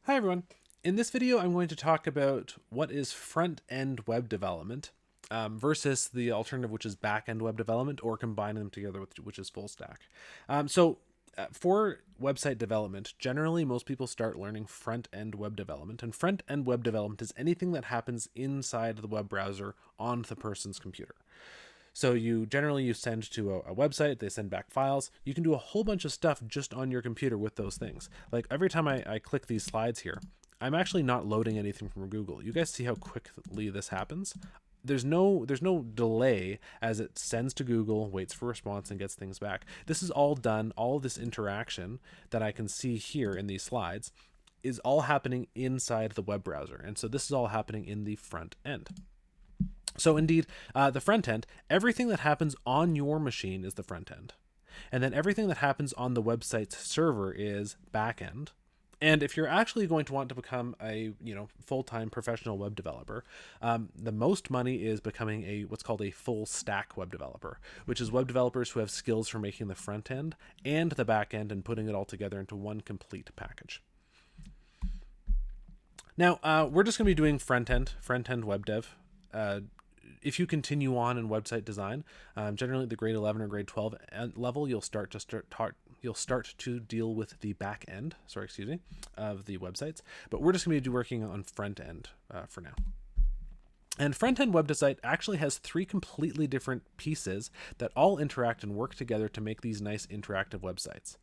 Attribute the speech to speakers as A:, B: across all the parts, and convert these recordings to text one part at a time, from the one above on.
A: Hi everyone. In this video, I'm going to talk about what is front-end web development versus the alternative, which is back-end web development, or combining them together, which is full stack. For website development, generally most people start learning front-end web development, and front-end web development is anything that happens inside the web browser on the person's computer. So you send to a website, they send back files. You can do a whole bunch of stuff just on your computer with those things. Like every time I click these slides here, I'm actually not loading anything from Google. You guys see how quickly this happens? There's no delay as it sends to Google, waits for response, and gets things back. This is all done, all of this interaction that I can see here in these slides is all happening inside the web browser. And so this is all happening in the front end. So indeed, the front end, everything that happens on your machine is the front end. And then everything that happens on the website's server is back end. And if you're actually going to want to become a full-time professional web developer, the most money is becoming what's called a full stack web developer, which is web developers who have skills for making the front end and the back end and putting it all together into one complete package. Now, we're just going to be doing front-end web dev. If you continue on in website design, generally the grade 11 or grade 12 level, you'll start to deal with the back end, of the websites. But we're just going to be working on front end for now. And front-end web design actually has three completely different pieces that all interact and work together to make these nice interactive websites.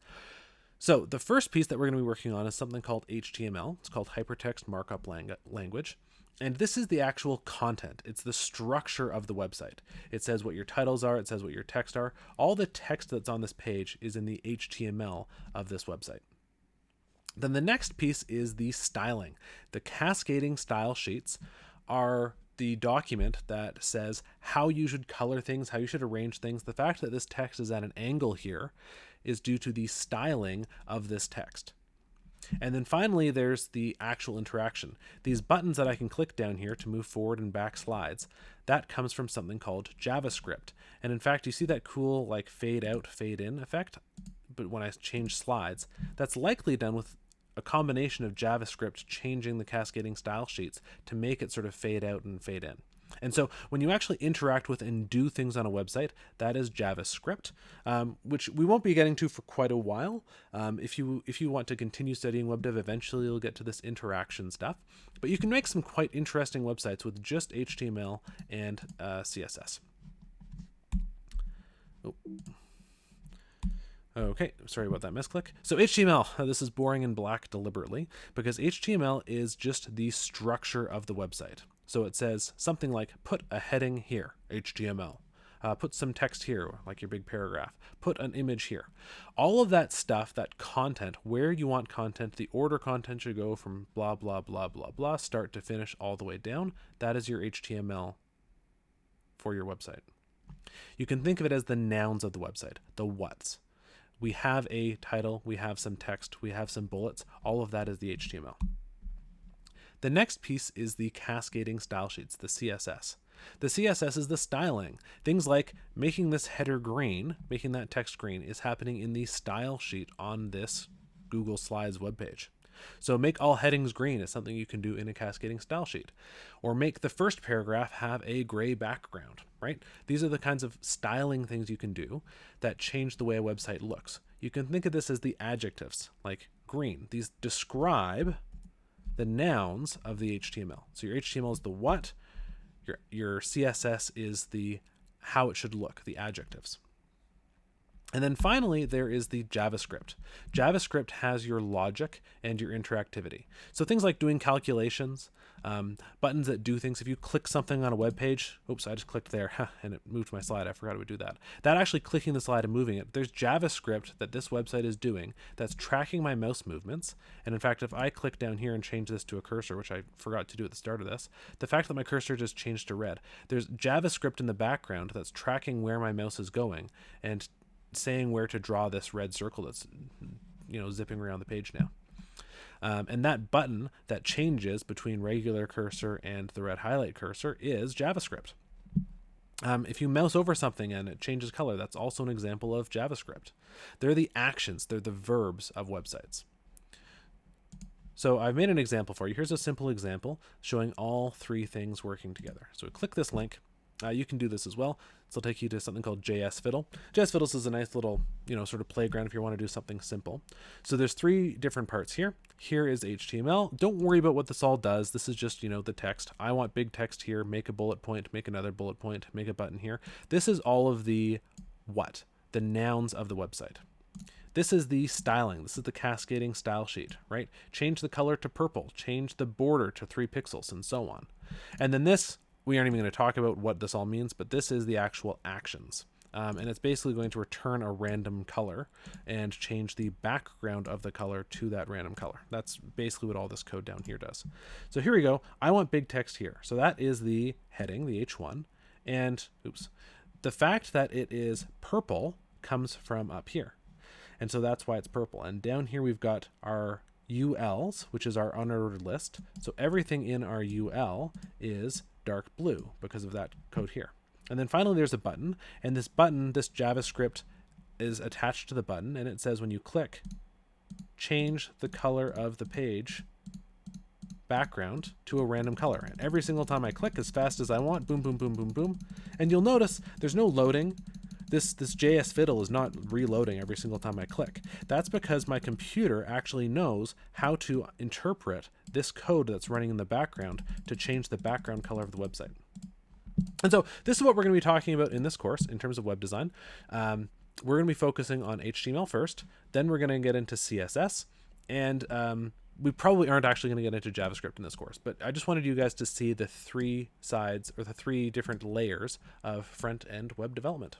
A: So the first piece that we're going to be working on is something called HTML. It's called Hypertext Markup Language. And this is the actual content. It's the structure of the website. It says what your titles are. It says what your text are. All the text that's on this page is in the HTML of this website. Then the next piece is the styling. The cascading style sheets are the document that says how you should color things, how you should arrange things. The fact that this text is at an angle here is due to the styling of this text. And then finally, there's the actual interaction. These buttons that I can click down here to move forward and back slides, that comes from something called JavaScript. And in fact, you see that cool like fade out, fade in effect? But when I change slides, that's likely done with a combination of JavaScript changing the cascading style sheets to make it sort of fade out and fade in. And so when you actually interact with and do things on a website, that is JavaScript, which we won't be getting to for quite a while. If you want to continue studying web dev, eventually you'll get to this interaction stuff. But you can make some quite interesting websites with just HTML and CSS. Oh. Okay, sorry about that misclick. So HTML, this is boring in black deliberately, because HTML is just the structure of the website. So it says something like, put a heading here, HTML. Put some text here, like your big paragraph. Put an image here. All of that stuff, that content, where you want content, the order content should go from blah, blah, blah, blah, blah, start to finish all the way down. That is your HTML for your website. You can think of it as the nouns of the website, the whats. We have a title, we have some text, we have some bullets. All of that is the HTML. The next piece is the cascading style sheets, the CSS. The CSS is the styling. Things like making this header green, making that text green, is happening in the style sheet on this Google Slides webpage. So make all headings green is something you can do in a cascading style sheet. Or make the first paragraph have a gray background, right? These are the kinds of styling things you can do that change the way a website looks. You can think of this as the adjectives, like green. These describe the nouns of the HTML. So your HTML is the what, your CSS is the how it should look, the adjectives. And then finally, there is the JavaScript. JavaScript has your logic and your interactivity. So things like doing calculations, buttons that do things. If you click something on a web page, oops, I just clicked there and it moved my slide. I forgot it would do that. That actually clicking the slide and moving it, there's JavaScript that this website is doing that's tracking my mouse movements. And in fact, if I click down here and change this to a cursor, which I forgot to do at the start of this, the fact that my cursor just changed to red, there's JavaScript in the background that's tracking where my mouse is going and saying where to draw this red circle that's zipping around the page now. And that button that changes between regular cursor and the red highlight cursor is JavaScript. If you mouse over something and it changes color, that's also an example of JavaScript. They're the actions, they're the verbs of websites. So I've made an example for you. Here's a simple example showing all three things working together. So we click this link. You can do this as well. This will take you to something called JS Fiddle. JS Fiddle is a nice little, sort of playground if you want to do something simple. So there's three different parts here. Here is HTML. Don't worry about what this all does. This is just, the text. I want big text here. Make a bullet point, make another bullet point, make a button here. This is all of the the nouns of the website. This is the styling. This is the cascading style sheet, right? Change the color to purple, change the border to 3 pixels, and so on. And then this, we aren't even going to talk about what this all means, but this is the actual actions. And it's basically going to return a random color and change the background of the color to that random color. That's basically what all this code down here does. So here we go. I want big text here. So that is the heading, the H1. And the fact that it is purple comes from up here. And so that's why it's purple. And down here we've got our ULs, which is our unordered list. So everything in our UL is dark blue because of that code here. And then finally there's a button, and this button, this JavaScript is attached to the button, and it says when you click, change the color of the page background to a random color. And every single time I click as fast as I want, boom, boom, boom, boom, boom. And you'll notice there's no loading. This JS Fiddle is not reloading every single time I click. That's because my computer actually knows how to interpret this code that's running in the background to change the background color of the website. And so this is what we're going to be talking about in this course in terms of web design. We're going to be focusing on HTML first, then we're going to get into CSS, and we probably aren't actually going to get into JavaScript in this course, but I just wanted you guys to see the three sides or the three different layers of front-end web development.